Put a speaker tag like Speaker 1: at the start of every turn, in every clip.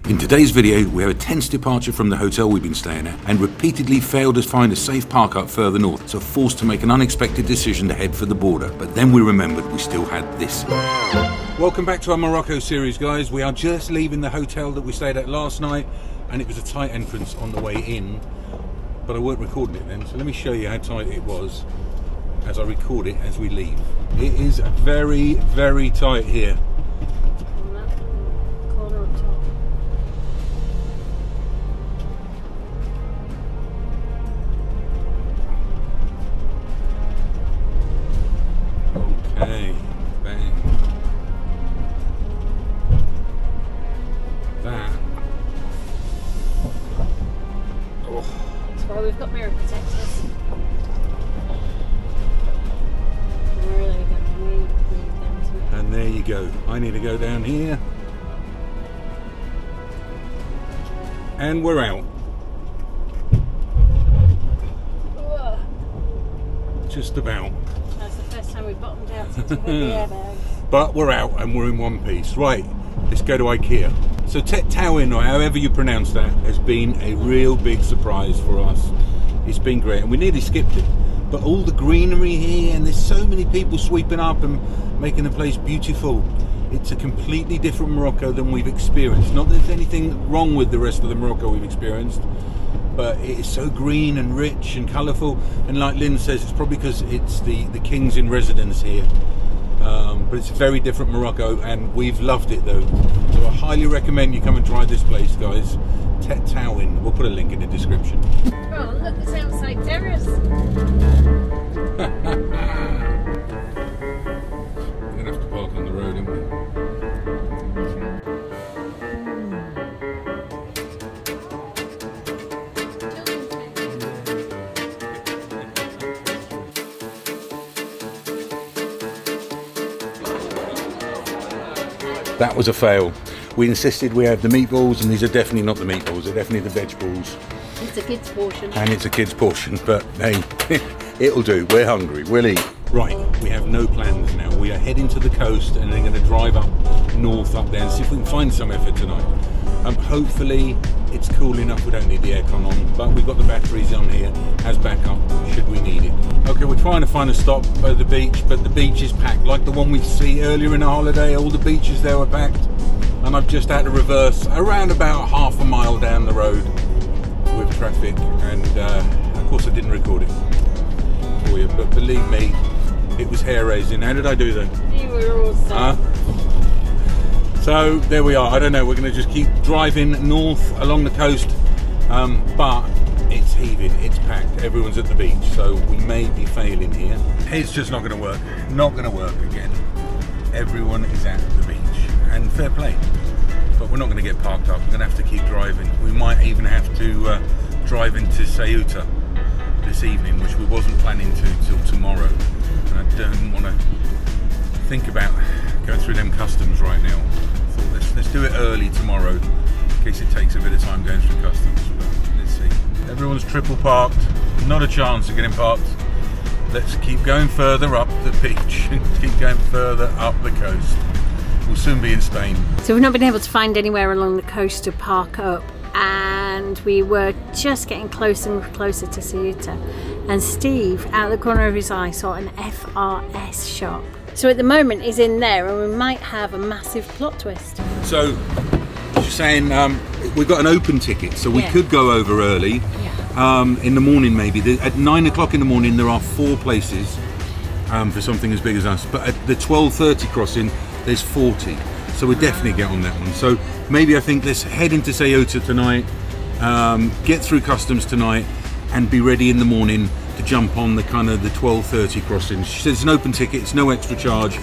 Speaker 1: In today's video, we have a tense departure from the hotel we've been staying at and repeatedly failed to find a safe park up further north, so forced to make an unexpected decision to head for the border. But then we remembered we still had this. Welcome back to our Morocco series, guys. We are just leaving the hotel that we stayed at last night, and it was a tight entrance on the way in, but I weren't recording it then, so let me show you how tight it was as I record it as we leave. It is very, very tight here. Okay, bang. That. Oh.
Speaker 2: That's why we've got mirror protectors.
Speaker 1: And there you go. I need to go down here. And we're out.
Speaker 2: Whoa.
Speaker 1: Just about.
Speaker 2: That's the first time we've bottomed out since we had the airbag.
Speaker 1: But we're out and we're in one piece. Right, let's go to IKEA. So Tawin, or however you pronounce that, has been a real big surprise for us. It's been great, and we nearly skipped it. But all the greenery here, and there's so many people sweeping up and making the place beautiful. It's a completely different Morocco than we've experienced. Not that there's anything wrong with the rest of the Morocco we've experienced, but it is so green and rich and colourful. And like Lynn says, it's probably because it's the king's in residence here. But it's a very different Morocco, and we've loved it though. So I highly recommend you come and try this place, guys. Tawin. We'll put a link in the description.
Speaker 2: Oh, look, it's outside terrace.
Speaker 1: We're gonna have to park on the road, aren't we? That was a fail. We insisted we have the meatballs, and these are definitely not the meatballs, they're definitely the veg balls.
Speaker 2: It's a kid's portion.
Speaker 1: And it's a kid's portion, but hey, it'll do. We're hungry, we'll eat. Right, we have no plans now. We are heading to the coast and then going to drive up north up there and see if we can find somewhere for tonight. Hopefully it's cool enough we don't need the aircon on, but we've got the batteries on here as backup should we need it. Okay, we're trying to find a stop by the beach, but the beach is packed. Like the one we see earlier in the holiday, all the beaches there were packed. And I've just had to reverse around about half a mile down the road with traffic, and of course I didn't record it for you, but believe me, it was hair raising. How did I do that?
Speaker 2: You were awesome.
Speaker 1: So there we are. I don't know, we're going to just keep driving north along the coast, but it's heaving, it's packed, everyone's at the beach, so we may be failing here. It's just not going to work, not going to work again. Everyone is at the beach, and fair play, but we're not going to get parked up. We're going to have to keep driving. We might even have to drive into Ceuta this evening, which we wasn't planning to till tomorrow, and I don't want to think about going through them customs right now. I thought let's do it early tomorrow in case it takes a bit of time going through customs, but let's see. Everyone's triple parked, not a chance of getting parked. Let's keep going further up the beach and keep going further up the coast. We'll soon be in Spain.
Speaker 2: So we've not been able to find anywhere along the coast to park up, and we were just getting closer and closer to Ceuta, and Steve, out of the corner of his eye, saw an FRS shop. So at the moment he's in there, and we might have a massive plot twist.
Speaker 1: So she's saying we've got an open ticket, so we could go over early. In the morning maybe. At 9 o'clock in the morning there are 4 places for something as big as us, but at the 12:30 crossing there's 40, so we'll definitely get on that one. So maybe I think let's head into Ceuta tonight, get through customs tonight, and be ready in the morning to jump on the kind of the 12:30 crossing. She says it's an open ticket, it's no extra charge,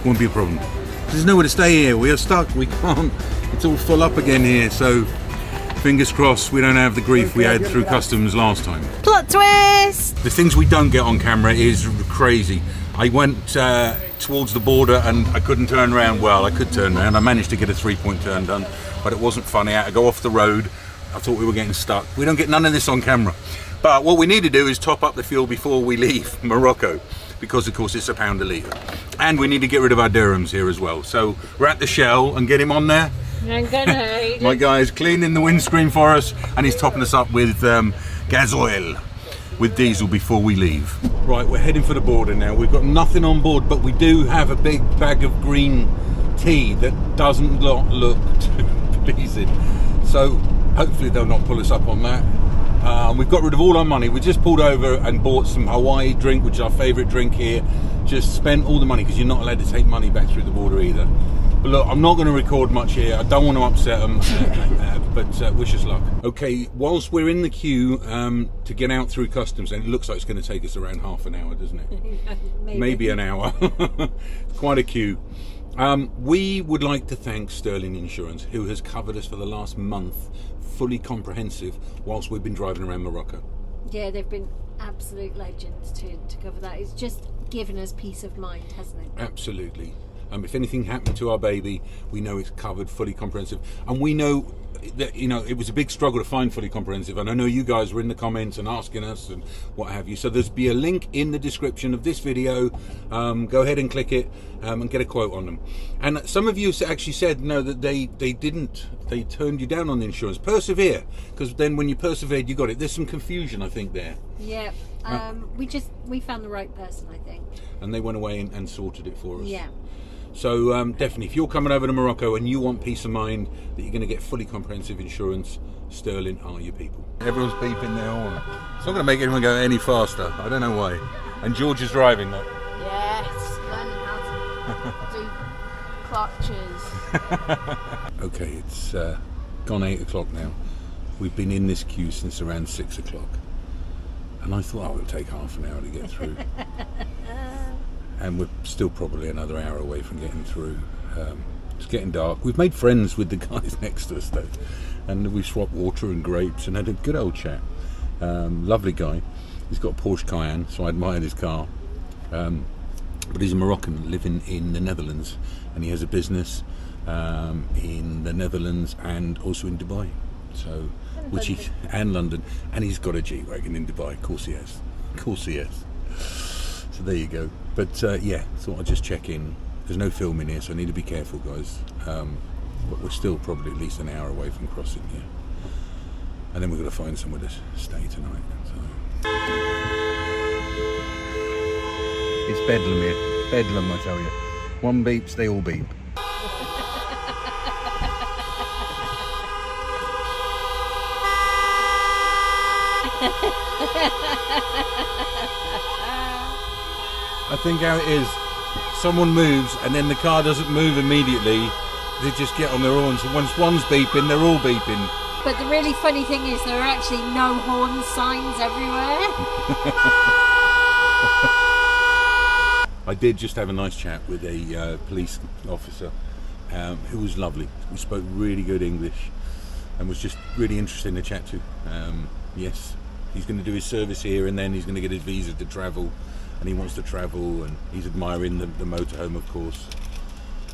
Speaker 1: won't be a problem. There's nowhere to stay here, we are stuck, we can't, it's all full up again here, so fingers crossed we don't have the grief we had through customs last time.
Speaker 2: Plot twist!
Speaker 1: The things we don't get on camera is crazy. I went towards the border and I couldn't turn around. Well, I could turn around. I managed to get a 3-point turn done, but it wasn't funny. I had to go off the road. I thought we were getting stuck. We don't get none of this on camera. But what we need to do is top up the fuel before we leave Morocco, because of course it's £1 a litre. And we need to get rid of our dirhams here as well. So we're at the Shell and get him on there, My guy is cleaning the windscreen for us, and he's topping us up with gas oil, with diesel before we leave. Right, we're heading for the border now. We've got nothing on board, but we do have a big bag of green tea that doesn't look too pleasing. So hopefully they'll not pull us up on that. We've got rid of all our money. We just pulled over and bought some Hawaii drink, which is our favourite drink here. Just spent all the money because you're not allowed to take money back through the border either. But look, I'm not going to record much here. I don't want to upset them, but wish us luck. Okay, whilst we're in the queue to get out through customs, and it looks like it's going to take us around half an hour, doesn't it? Maybe an hour. Quite a queue. We would like to thank Sterling Insurance, who has covered us for the last month, fully comprehensive, whilst we've been driving around Morocco. Yeah, they've been absolute legends to cover that. It's just given us peace of mind, hasn't it? Absolutely. If anything happened to our baby, we know it's covered, fully comprehensive, and we know that, you know, it was a big struggle to find fully comprehensive, and I know you guys were in the comments and asking us and what have you. So there's be a link in the description of this video. Go ahead and click it and get a quote on them. And some of you actually said no, that they turned you down on the insurance. Persevere, because then when you persevered, you got it. There's some confusion, I think, there. Yeah. We found the right person, I think, and they went away and sorted it for us. Yeah. So definitely, if you're coming over to Morocco and you want peace of mind that you're going to get fully comprehensive insurance, Sterling are your people. Everyone's beeping their horn. It's not going to make anyone go any faster. I don't know why. And George is driving, though.
Speaker 2: Yes, learning how to do clutches.
Speaker 1: Okay, it's gone 8 o'clock now. We've been in this queue since around 6 o'clock. And I thought, oh, it'll take half an hour to get through. And we're still probably another hour away from getting through. It's getting dark. We've made friends with the guys next to us, though. And we swapped water and grapes and had a good old chat. Lovely guy. He's got a Porsche Cayenne, so I admired his car. But he's a Moroccan living in the Netherlands. And he has a business in the Netherlands and also in Dubai. So, and London. And he's got a G-Wagon in Dubai. Of course he has. Of course he has. So there you go. But yeah, thought I'd just check in. There's no filming here, so I need to be careful, guys. But we're still probably at least an hour away from crossing here. And then we've got to find somewhere to stay tonight. So. It's Bedlam here. Bedlam, I tell you. One beeps, they all beep. I think how it is, someone moves and then the car doesn't move immediately, they just get on their horns, and once one's beeping, they're all beeping. But the really funny thing is there are actually no horn signs everywhere. I did just have a nice chat with a police officer who was lovely. We spoke really good English and was just really interesting to chat to. Yes, he's going to do his service here and then he's going to get his visa to travel. And he wants to travel, and he's admiring the motorhome, of course.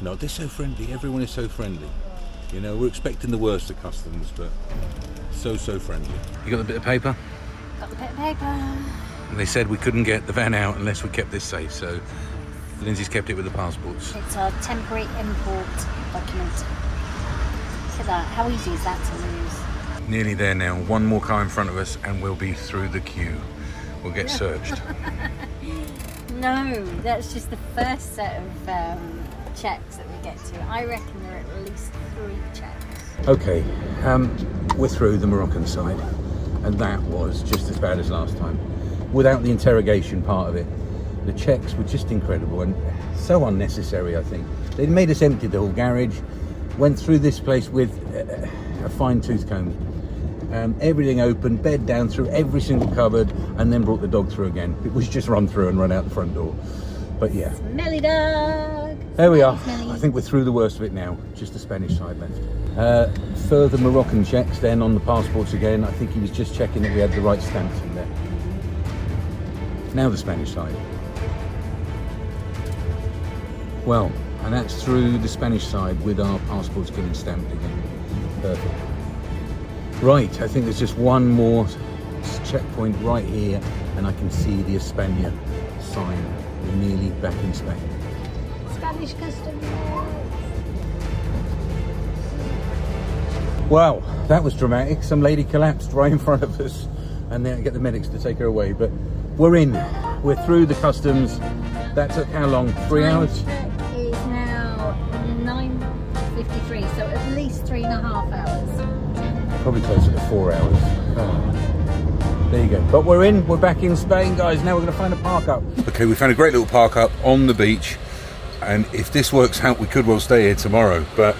Speaker 1: No, they're so friendly. Everyone is so friendly. You know, we're expecting the worst at customs, but so friendly. You got the bit of paper?
Speaker 2: Got the bit of paper.
Speaker 1: And they said we couldn't get the van out unless we kept this safe, so Lindsay's kept it with the passports.
Speaker 2: It's our temporary import document. Look at that. How easy is that to lose?
Speaker 1: Nearly there now. One more car in front of us, and we'll be through the queue. We'll get searched.
Speaker 2: No, that's just the first set of checks that we get to. I reckon there are at least 3 checks.
Speaker 1: Okay, we're through the Moroccan side, and that was just as bad as last time. Without the interrogation part of it, the checks were just incredible and so unnecessary, I think. They made us empty the whole garage, went through this place with a fine-tooth comb. Everything open, bed down through every single cupboard, and then brought the dog through again. It was just run through and run out the front door. But yeah.
Speaker 2: Smelly dog!
Speaker 1: There we are. Smelly. I think we're through the worst of it now. Just the Spanish side left. Further Moroccan checks then on the passports again. I think he was just checking that we had the right stamps in there. Now the Spanish side. Well, and that's through the Spanish side with our passports getting stamped again. Perfect. Right, I think there's just one more checkpoint right here, and I can see the España sign. We're nearly back in Spain.
Speaker 2: Spanish customs.
Speaker 1: Well, that was dramatic. Some lady collapsed right in front of us, and then get the medics to take her away. But we're in. We're through the customs. That took how long? 3 hours?
Speaker 2: Check is now 9:53, so at least 3.5 hours.
Speaker 1: Probably closer to 4 hours. Oh. There you go. But we're in. We're back in Spain, guys. Now we're going to find a park up. Okay, we found a great little park up on the beach. And if this works out, we could well stay here tomorrow. But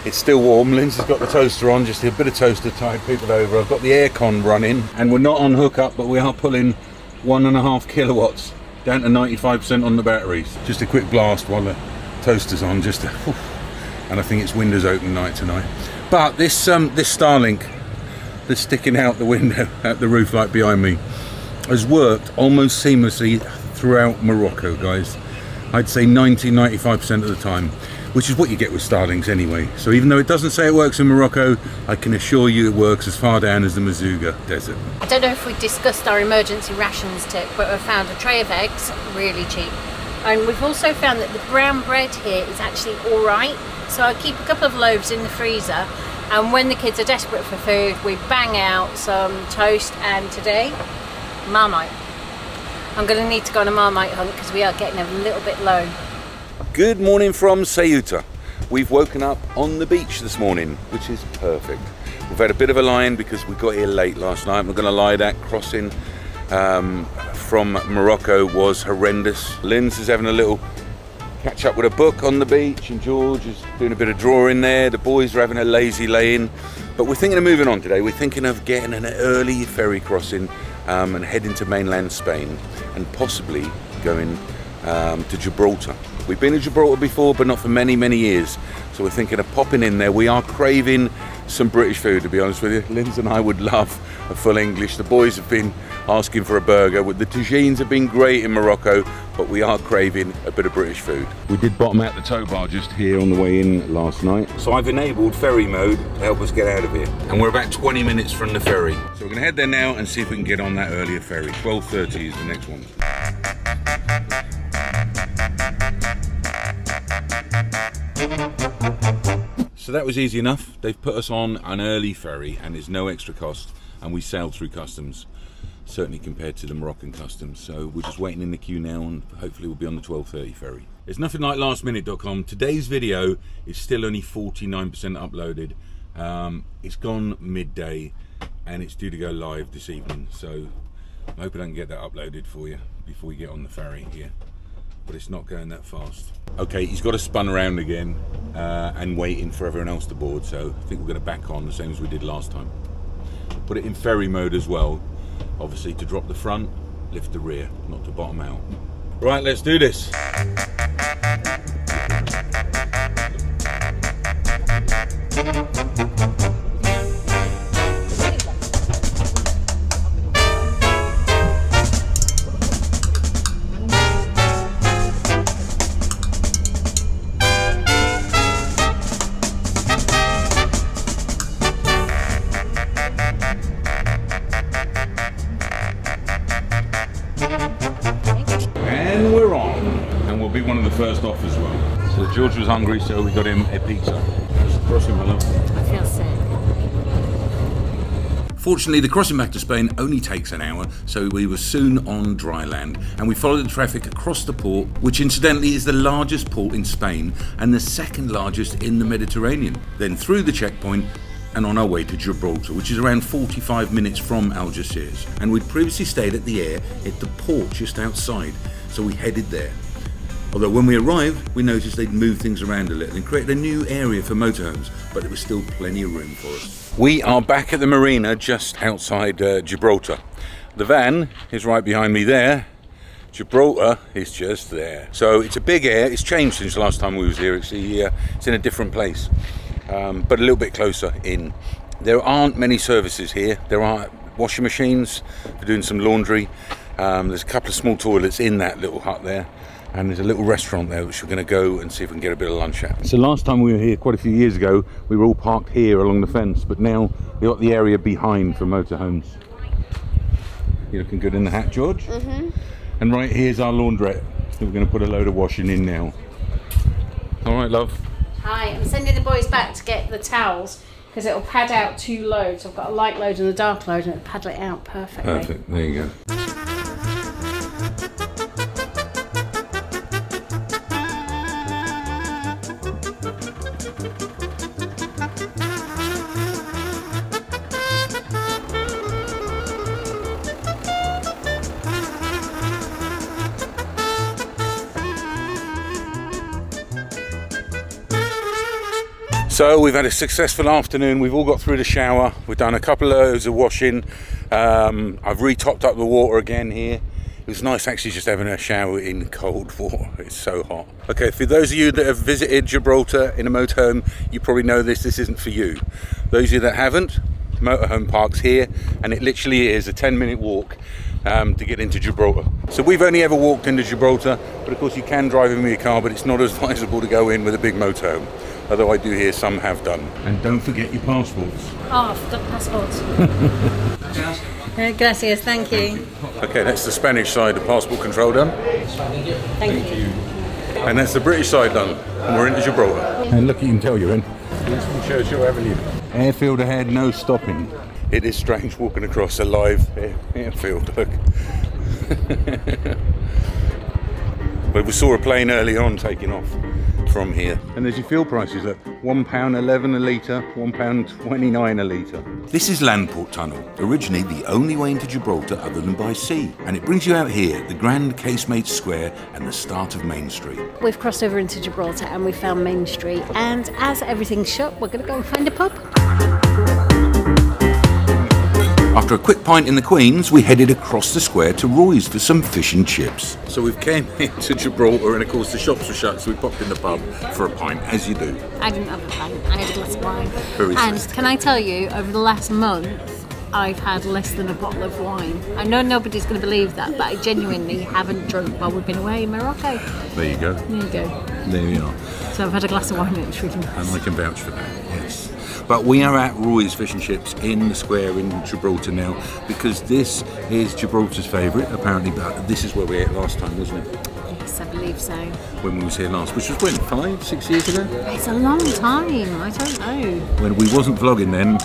Speaker 1: it's still warm. Lindsay's got the toaster on, just a bit of toast to tide people over. I've got the aircon running, and we're not on hookup, but we are pulling 1.5 kilowatts down to 95% on the batteries. Just a quick blast while the toaster's on, just to, and I think it's windows open night tonight. But this Starlink that's sticking out the window at the roof light behind me has worked almost seamlessly throughout Morocco, guys. I'd say 90-95% of the time, which is what you get with Starlinks anyway. So even though it doesn't say it works in Morocco, I can assure you it works as far down as the Mazuga Desert.
Speaker 2: I don't know if we discussed our emergency rations tip, but we found a tray of eggs, really cheap. And we've also found that the brown bread here is actually all right. So I keep a couple of loaves in the freezer, and when the kids are desperate for food, we bang out some toast, and today, Marmite. I'm going to need to go on a Marmite hunt because we are getting a little bit low.
Speaker 1: Good morning from Ceuta. We've woken up on the beach this morning, which is perfect. We've had a bit of a lie-in because we got here late last night. I'm not going to lie, that crossing from Morocco was horrendous. Linz is having a little catch up with a book on the beach, and George is doing a bit of drawing there. The boys are having a lazy lay-in. But we're thinking of moving on today. We're thinking of getting an early ferry crossing and heading to mainland Spain, and possibly going to Gibraltar. We've been to Gibraltar before, but not for many, many years. So we're thinking of popping in there. We are craving some British food, to be honest with you. Linz and I would love a full English. The boys have been asking for a burger. The tagines have been great in Morocco, but we are craving a bit of British food. We did bottom out the tow bar just here on the way in last night. So I've enabled ferry mode to help us get out of here. And we're about 20 minutes from the ferry. So we're gonna head there now and see if we can get on that earlier ferry. 12:30 is the next one. So that was easy enough. They've put us on an early ferry and there's no extra cost, and we sailed through customs, certainly compared to the Moroccan customs. So we're just waiting in the queue now, and hopefully we'll be on the 12:30 ferry. It's nothing like lastminute.com. Today's video is still only 49% uploaded. It's gone midday and it's due to go live this evening. So I hope I don't get that uploaded for you before we get on the ferry here. But it's not going that fast. Okay, he's got us spun around again and waiting for everyone else to board, so I think we're going to back on the same as we did last time. Put it in ferry mode as well, obviously to drop the front, lift the rear, not to bottom out. Right, let's do this. First off as well. So George was hungry, so we got him a pizza. Just crossing, my love.
Speaker 2: I feel sick.
Speaker 1: Fortunately, the crossing back to Spain only takes an hour, so we were soon on dry land, and we followed the traffic across the port, which incidentally is the largest port in Spain and the second largest in the Mediterranean. Then through the checkpoint and on our way to Gibraltar, which is around 45 minutes from Algeciras. And we'd previously stayed at the Air at the port just outside, so we headed there. Although when we arrived, we noticed they'd moved things around a little and created a new area for motorhomes, but there was still plenty of room for us. We are back at the marina just outside Gibraltar. The van is right behind me there. Gibraltar is just there. So it's a big Air. It's changed since the last time we was here. It's in a different place, but a little bit closer in. There aren't many services here. There are washing machines for doing some laundry. There's a couple of small toilets in that little hut there. And there's a little restaurant there which we're going to go and see if we can get a bit of lunch at. So last time we were here quite a few years ago, we were all parked here along the fence, but now we've got the area behind for motorhomes. You're looking good in the hat, George? Mm-hmm. And right here's our laundrette. So we're going to put a load of washing in now. All right, love.
Speaker 2: Hi, I'm sending the boys back to get the towels because it'll pad out 2 loads. I've got a light load and a dark load, and it'll paddle it out perfectly.
Speaker 1: Perfect, there you go. So we've had a successful afternoon. We've all got through the shower. We've done a couple of loads of washing. I've re-topped up the water again here. It was nice actually just having a shower in cold water. It's so hot. Okay, for those of you that have visited Gibraltar in a motorhome, you probably know this isn't for you. Those of you that haven't, motorhome parks here, and it literally is a 10-minute walk to get into Gibraltar. So we've only ever walked into Gibraltar, but of course you can drive in with your car, but it's not advisable to go in with a big motorhome. Although I do hear some have done. And don't forget your passports.
Speaker 2: Oh, I forgot passports. Gracias, thank you.
Speaker 1: Okay, that's the Spanish side of passport control done.
Speaker 2: Thank you.
Speaker 1: And that's the British side done. And we're into Gibraltar. And look, you can tell you're in. Here's from Churchill Avenue. Airfield ahead, no stopping. It is strange walking across a live airfield, look. But we saw a plane earlier on taking off from here. And there's your fuel prices, look. £1.11 a litre, £1.29 a litre. This is Landport Tunnel, originally the only way into Gibraltar other than by sea. And it brings you out here, the grand Casemate Square and the start of Main Street.
Speaker 2: We've crossed over into Gibraltar and we found Main Street, and as everything's shut, we're going to go and find a pub.
Speaker 1: After a quick pint in the Queen's, we headed across the square to Roy's for some fish and chips. So we've came into Gibraltar and of course the shops were shut, so we popped in the pub for a pint, as you do.
Speaker 2: I didn't have a pint, I had a glass of wine.
Speaker 1: Very
Speaker 2: and
Speaker 1: sweet.
Speaker 2: Can I tell you, over the last month, I've had less than a bottle of wine. I know nobody's going to believe that, but I genuinely haven't drunk while we've been away in Morocco.
Speaker 1: There you go.
Speaker 2: There you go.
Speaker 1: There you are.
Speaker 2: So I've had a glass of wine and it's really nice.
Speaker 1: And I can vouch for that, yes. But we are at Roy's Fish and Chips in the square in Gibraltar now, because this is Gibraltar's favourite, apparently, but this is where we ate last time, wasn't it?
Speaker 2: Yes, I believe so.
Speaker 1: When we was here last, which was when, 5, 6 years ago?
Speaker 2: It's a long time, I don't know.
Speaker 1: When we wasn't vlogging then,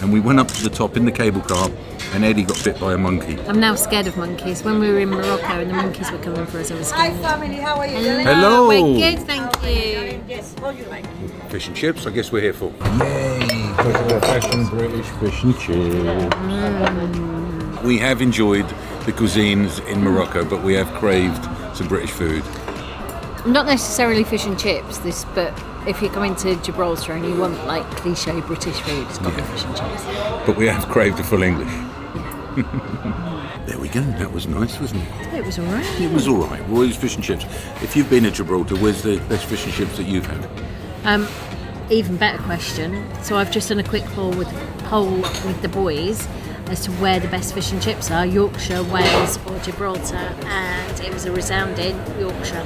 Speaker 1: and we went up to the top in the cable car, and Eddie got bit by a monkey.
Speaker 2: I'm now scared of monkeys. When we were in Morocco and the monkeys were coming for us, I was scared.
Speaker 3: Hi family, how are you?
Speaker 1: Hello.
Speaker 2: We're good, thank you.
Speaker 3: Yes, what do you like?
Speaker 1: Fish and chips, I guess we're here for. Yay! Because we're fashion British fish and chips. We have enjoyed the cuisines in Morocco, but we have craved some British food.
Speaker 2: Not necessarily fish and chips, but if you're coming to Gibraltar and you want like cliche British food, it's got to be fish and chips.
Speaker 1: But we have craved a full English. There we go, that was nice, wasn't it?
Speaker 2: It was alright.
Speaker 1: It was alright. Roy's Fish and Chips. If you've been to Gibraltar, where's the best fish and chips that you've had?
Speaker 2: Even better question. So I've just done a quick poll with the boys as to where the best fish and chips are, Yorkshire, Wales or Gibraltar, and it was a resounding Yorkshire.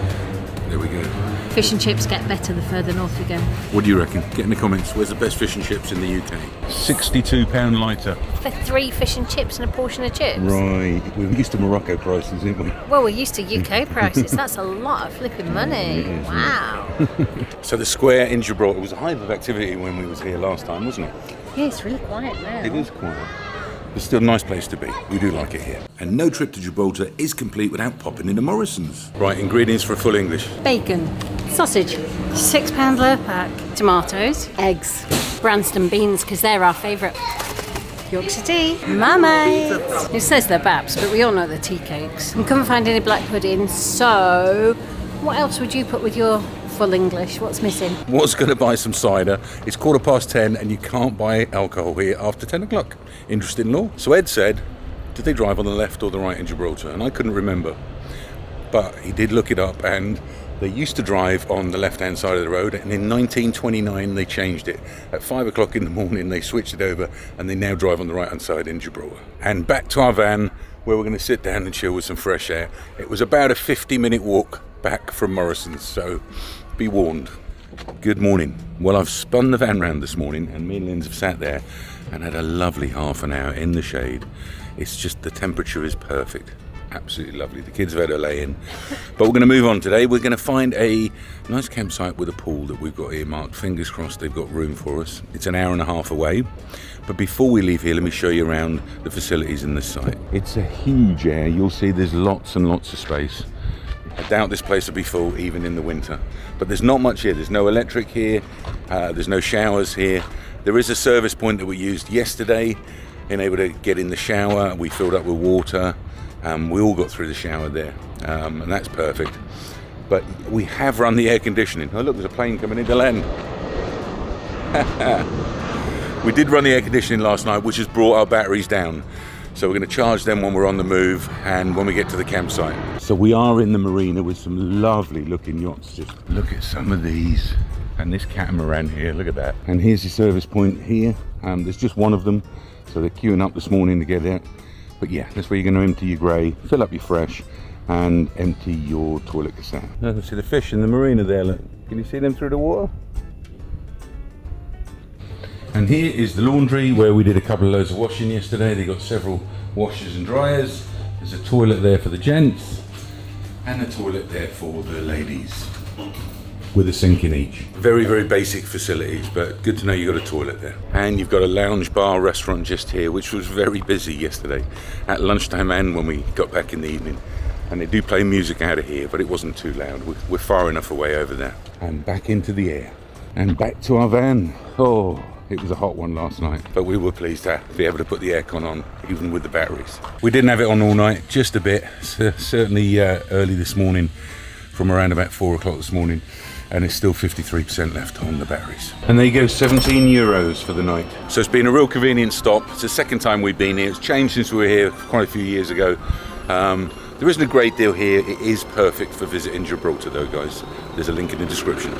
Speaker 1: There we go.
Speaker 2: Fish and chips get better the further north you go.
Speaker 1: What do you reckon? Get in the comments. Where's the best fish and chips in the UK? £62 litre.
Speaker 2: For 3 fish and chips and a portion of chips?
Speaker 1: Right. We're used to Morocco prices, aren't we?
Speaker 2: Well, we're used to UK prices. That's a lot of flipping money. Wow.
Speaker 1: So the square in Gibraltar was a hive of activity when we was here last time, wasn't it?
Speaker 2: Yeah, it's really quiet now.
Speaker 1: It is quiet. It's still a nice place to be. We do like it here. And no trip to Gibraltar is complete without popping into Morrison's. Right, ingredients for a full English.
Speaker 2: Bacon, sausage, £6 lure pack, tomatoes, eggs, Branston beans, because they're our favourite. Yorkshire tea, marmite. It says they're baps, but we all know they're tea cakes. And couldn't find any black pudding, so what else would you put with your full English? What's missing?
Speaker 1: Was going to buy some cider. It's 10:15 and you can't buy alcohol here after 10 o'clock. Interesting law. So Ed said, did they drive on the left or the right in Gibraltar? And I couldn't remember. But he did look it up, and they used to drive on the left-hand side of the road, and in 1929 they changed it. At 5 o'clock in the morning they switched it over, and they now drive on the right-hand side in Gibraltar. And back to our van, where we're going to sit down and chill with some fresh air. It was about a 50-minute walk back from Morrison's, so be warned. Good morning. Well, I've spun the van round this morning, and me and Linz have sat there and had a lovely half an hour in the shade. It's just the temperature is perfect. absolutely lovely. The kids have had a lay in. But we're going to move on today. We're going to find a nice campsite with a pool that we've got earmarked. Fingers crossed they've got room for us. It's an hour and a half away. But before we leave here, let me show you around the facilities in this site. It's a huge area. You'll see there's lots and lots of space. I doubt this place will be full even in the winter. But there's not much here. There's no electric here. There's no showers here. There is a service point that we used yesterday. Being able to get in the shower. We filled up with water. We all got through the shower there. And that's perfect. But we have run the air conditioning. Oh look, there's a plane coming into land. We did run the air conditioning last night, which has brought our batteries down. So we're going to charge them when we're on the move and when we get to the campsite. So we are in the marina with some lovely looking yachts. Just look at some of these. And this catamaran here, look at that. And here's the service point here. There's just one of them. So they're queuing up this morning to get out. But yeah, that's where you're going to empty your grey, fill up your fresh, and empty your toilet cassette. Oh, see the fish in the marina there, look. Can you see them through the water? And here is the laundry where we did a couple of loads of washing yesterday. They got several washers and dryers. There's a toilet there for the gents and a toilet there for the ladies with a sink in each. Very, very basic facilities, but good to know you've got a toilet there. And you've got a lounge bar restaurant just here, which was very busy yesterday at lunchtime and when we got back in the evening. And they do play music out of here, but it wasn't too loud. We're far enough away over there. And back into the air and back to our van. Oh. It was a hot one last night, but we were pleased to be able to put the aircon on, even with the batteries. We didn't have it on all night, just a bit. Certainly early this morning, from around about 4 o'clock this morning, and it's still 53% left on the batteries. And there you go, 17 euros for the night. So it's been a real convenient stop. It's the second time we've been here. It's changed since we were here quite a few years ago. There isn't a great deal here. It is perfect for visiting Gibraltar though, guys. There's a link in the description.